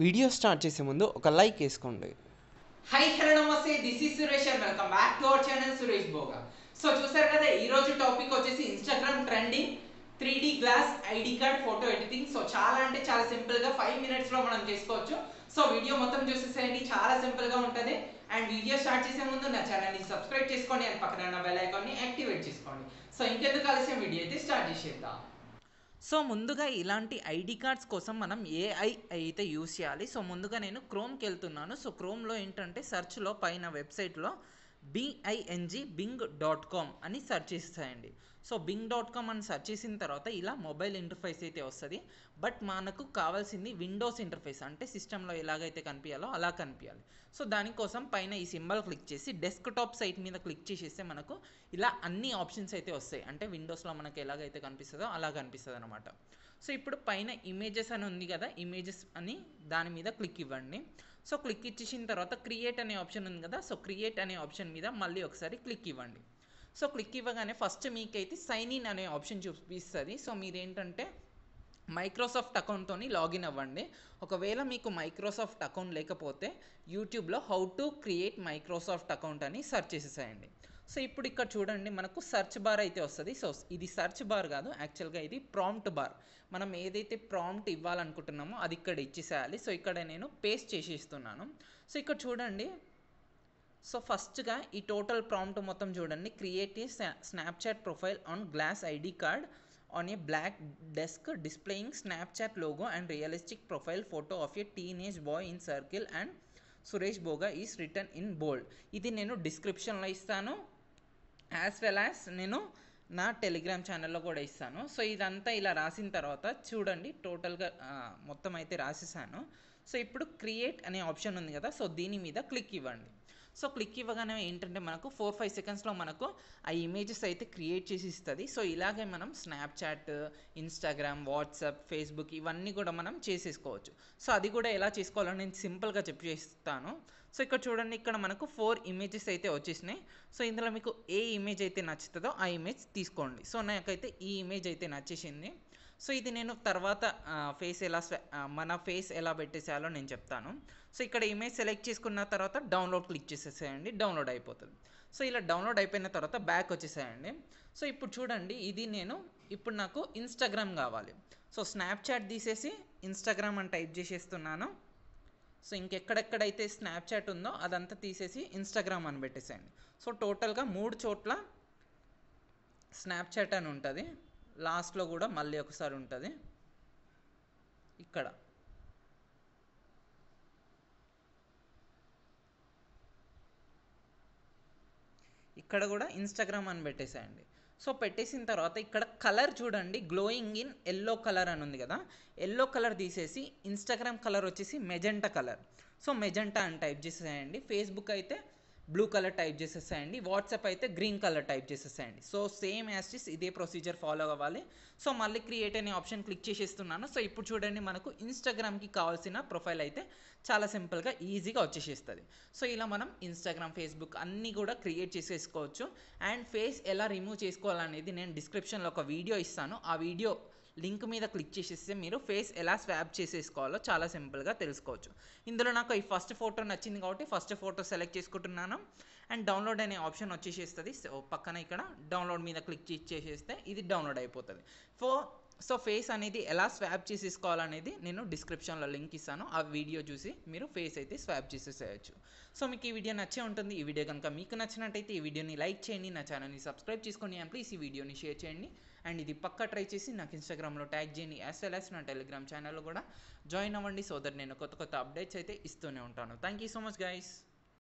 Video start చేసే ముందు ఒక లైక్ వేసుకోండి. హై హలో నమస్తే, this is Suresh and welcome back to our channel Suresh Bhoga. So చూసారు కదా, ఈ రోజు టాపిక్ వచ్చేసి Instagram trending 3D glass ID card photo editing. So చాలా అంటే చాలా సింపుల్ గా 5 minutes లో మనం చేసుకోవచ్చు. సో వీడియో మొత్తం చూసేసేయండి, చాలా సింపుల్ గా ఉంటది. అండ్ వీడియో స్టార్ట్ చేసే ముందు నా ఛానల్ ని సబ్స్క్రైబ్ చేసుకోండి అండ్ పక్కన ఉన్న బెల్ ఐకాన్ ని యాక్టివేట్ చేసుకోండి. సో ఇంకెందుకు ఆలస్యం, వీడియో అయితే స్టార్ట్ చేసేద్దాం. సో ముందుగా ఇలాంటి ఐడి కార్డ్స్ కోసం మనం ఏఐ అయితే యూస్ చేయాలి. సో ముందుగా నేను క్రోమ్కి వెళ్తున్నాను. సో క్రోమ్లో ఏంటంటే సెర్చ్లో పైన వెబ్సైట్లో bing.com అని సెర్చ్ చేసేయండి. సో bing.com అని సెర్చ్ చేసిన తర్వాత ఇలా మొబైల్ ఇంటర్ఫేస్ అయితే వస్తుంది. బట్ మనకు కావాల్సింది విండోస్ ఇంటర్ఫేస్, అంటే సిస్టంలో ఎలాగైతే కనిపించాలో అలా కనిపించాలి. సో దానికోసం పైన ఈ సింబల్ క్లిక్ చేసి డెస్క్టాప్ సైట్ మీద క్లిక్ చేసేస్తే మనకు ఇలా అన్ని ఆప్షన్స్ అయితే వస్తాయి. అంటే విండోస్లో మనకు ఎలాగైతే కనిపిస్తుందో అలా కనిపిస్తుంది అనమాట. సో ఇప్పుడు పైన ఇమేజెస్ అని ఉంది కదా, ఇమేజెస్ అని దాని మీద క్లిక్ ఇవ్వండి. సో క్లిక్ ఇచ్చేసిన తర్వాత క్రియేట్ అనే ఆప్షన్ ఉంది కదా, సో క్రియేట్ అనే ఆప్షన్ మీద మళ్ళీ ఒకసారి క్లిక్ ఇవ్వండి. సో క్లిక్ ఇవ్వగానే ఫస్ట్ మీకైతే సైన్ ఇన్ అనే ఆప్షన్ చూపిస్తుంది. సో మీరేంటంటే మైక్రోసాఫ్ట్ అకౌంట్తో లాగిన్ అవ్వండి. ఒకవేళ మీకు మైక్రోసాఫ్ట్ అకౌంట్ లేకపోతే యూట్యూబ్లో how to create Microsoft account అని సెర్చ్ చేసేసేయండి. సో ఇప్పుడు ఇక్కడ చూడండి, మనకు సెర్చ్ బార్ అయితే వస్తుంది. సో ఇది సెర్చ్ బార్ కాదు, యాక్చువల్గా ఇది ప్రాంప్ట్ బార్. మనం ఏదైతే ప్రాంప్ట్ ఇవ్వాలనుకుంటున్నామో అది ఇక్కడ ఇచ్చేసేయాలి. సో ఇక్కడ నేను పేస్ట్ చేసేస్తున్నాను. సో ఇక్కడ చూడండి, సో ఫస్ట్గా ఈ టోటల్ ప్రాంప్ట్ మొత్తం చూడండి. Create a Snapchat profile on glass ID card on a black desk displaying Snapchat logo and realistic profile photo of a teenage boy in circle and Suresh Boga is written in bold. ఇది నేను డిస్క్రిప్షన్లో ఇస్తాను, as well as నేను నా Telegram ఛానల్లో కూడా ఇస్తాను. So ఇదంతా ఇలా రాసిన తర్వాత చూడండి, టోటల్గా మొత్తం అయితే రాసేసాను. సో ఇప్పుడు క్రియేట్ అనే ఆప్షన్ ఉంది కదా, సో దీని మీద క్లిక్ ఇవ్వండి. సో క్లిక్ ఇవ్వగానే ఏంటంటే మనకు 4-5 సెకండ్స్లో మనకు ఆ ఇమేజెస్ అయితే క్రియేట్ చేసి ఇస్తుంది. సో ఇలాగే మనం స్నాప్చాట్, ఇన్స్టాగ్రామ్, వాట్సాప్, ఫేస్బుక్ ఇవన్నీ కూడా మనం చేసేసుకోవచ్చు. సో అది కూడా ఎలా చేసుకోవాలో నేను సింపుల్గా చెప్పేస్తాను. సో ఇక్కడ చూడండి, ఇక్కడ మనకు 4 ఇమేజెస్ అయితే వచ్చేసినాయి. సో ఇందులో మీకు ఏ ఇమేజ్ అయితే నచ్చుతుందో ఆ ఇమేజ్ తీసుకోండి. సో నాకైతే ఈ ఇమేజ్ అయితే నచ్చేసింది. సో ఇది నేను తర్వాత మన ఫేస్ ఎలా పెట్టేసేయాలో నేను చెప్తాను. సో ఇక్కడ ఇమేజ్ సెలెక్ట్ చేసుకున్న తర్వాత డౌన్లోడ్ క్లిక్ చేసేసేయండి, డౌన్లోడ్ అయిపోతుంది. సో ఇలా డౌన్లోడ్ అయిపోయిన తర్వాత బ్యాక్ వచ్చేసేయండి. సో ఇప్పుడు చూడండి, ఇది ఇప్పుడు నాకు ఇన్స్టాగ్రామ్ కావాలి. సో స్నాప్చాట్ తీసేసి ఇన్స్టాగ్రామ్ అని టైప్ చేసేస్తున్నాను. సో ఇంకెక్కడెక్కడైతే స్నాప్చాట్ ఉందో అదంతా తీసేసి ఇన్స్టాగ్రామ్ అని పెట్టేసేయండి. సో టోటల్గా 3 చోట్ల స్నాప్చాట్ అని ఉంటుంది, లాస్ట్లో కూడా మళ్ళీ ఒకసారి ఉంటుంది. ఇక్కడ కూడా ఇన్స్టాగ్రామ్ అని పెట్టేసేయండి. సో పెట్టేసిన తర్వాత ఇక్కడ కలర్ చూడండి, గ్లోయింగ్ ఇన్ ఎల్లో కలర్ అని ఉంది కదా, ఎల్లో కలర్ తీసేసి ఇన్స్టాగ్రామ్ కలర్ వచ్చేసి మెజెంటా కలర్. సో మెజెంటా అని టైప్ చేసేయండి. ఫేస్బుక్ అయితే బ్లూ కలర్ టైప్ చేసేసేయండి. వాట్సాప్ అయితే గ్రీన్ కలర్ టైప్ చేసేసేయండి. సో సేమ్ యాజ్ ఇదే ప్రొసీజర్ ఫాలో అవ్వాలి. సో మళ్ళీ క్రియేట్ అనే ఆప్షన్ క్లిక్ చేసేస్తున్నాను. సో ఇప్పుడు చూడండి, మనకు ఇన్స్టాగ్రామ్కి కావాల్సిన ప్రొఫైల్ అయితే చాలా సింపుల్గా ఈజీగా వచ్చేసేస్తుంది. సో ఇలా మనం ఇన్స్టాగ్రామ్, ఫేస్బుక్ అన్నీ కూడా క్రియేట్ చేసేసుకోవచ్చు. అండ్ ఫేస్ ఎలా రిమూవ్ చేసుకోవాలనేది నేను డిస్క్రిప్షన్లో ఒక వీడియో ఇస్తాను. ఆ వీడియో లింక్ మీద క్లిక్ చేసేస్తే మీరు ఫేస్ ఎలా స్వాప్ చేసేసుకోవాలో చాలా సింపుల్గా తెలుసుకోవచ్చు. ఇందులో నాకు ఈ ఫస్ట్ ఫోటో నచ్చింది కాబట్టి ఫస్ట్ ఫోటో సెలెక్ట్ చేసుకుంటున్నాను. అండ్ డౌన్లోడ్ అనే ఆప్షన్ వచ్చేసేస్తుంది. సో పక్కన ఇక్కడ డౌన్లోడ్ మీద క్లిక్ చేసేస్తే ఇది డౌన్లోడ్ అయిపోతుంది. సో ఫేస్ అనేది ఎలా స్వాప్ చేసేసుకోవాలనేది నేను డిస్క్రిప్షన్లో లింక్ ఇస్తాను. ఆ వీడియో చూసి మీరు ఫేస్ అయితే స్వాప్ చేసేసేయచ్చు. సో మీకు ఈ వీడియో నచ్చే ఉంటుంది. ఈ వీడియో కనుక మీకు నచ్చినట్టయితే ఈ వీడియోని లైక్ చేయండి, నా ఛానల్ని సబ్స్క్రైబ్ చేసుకోండి, అండ్ ప్లీజ్ ఈ వీడియోని షేర్ చేయండి. అండ్ ఇది పక్కా ట్రై చేసి నాకు ఇన్స్టాగ్రామ్లో ట్యాగ్ చేయండి, యాజ్ వెల్ యాజ్ నా టెలిగ్రామ్ ఛానల్లో కూడా జాయిన్ అవ్వండి. సో దట్ నేను కొత్త కొత్త అప్డేట్స్ అయితే ఇస్తూనే ఉంటాను. Thank you so much guys.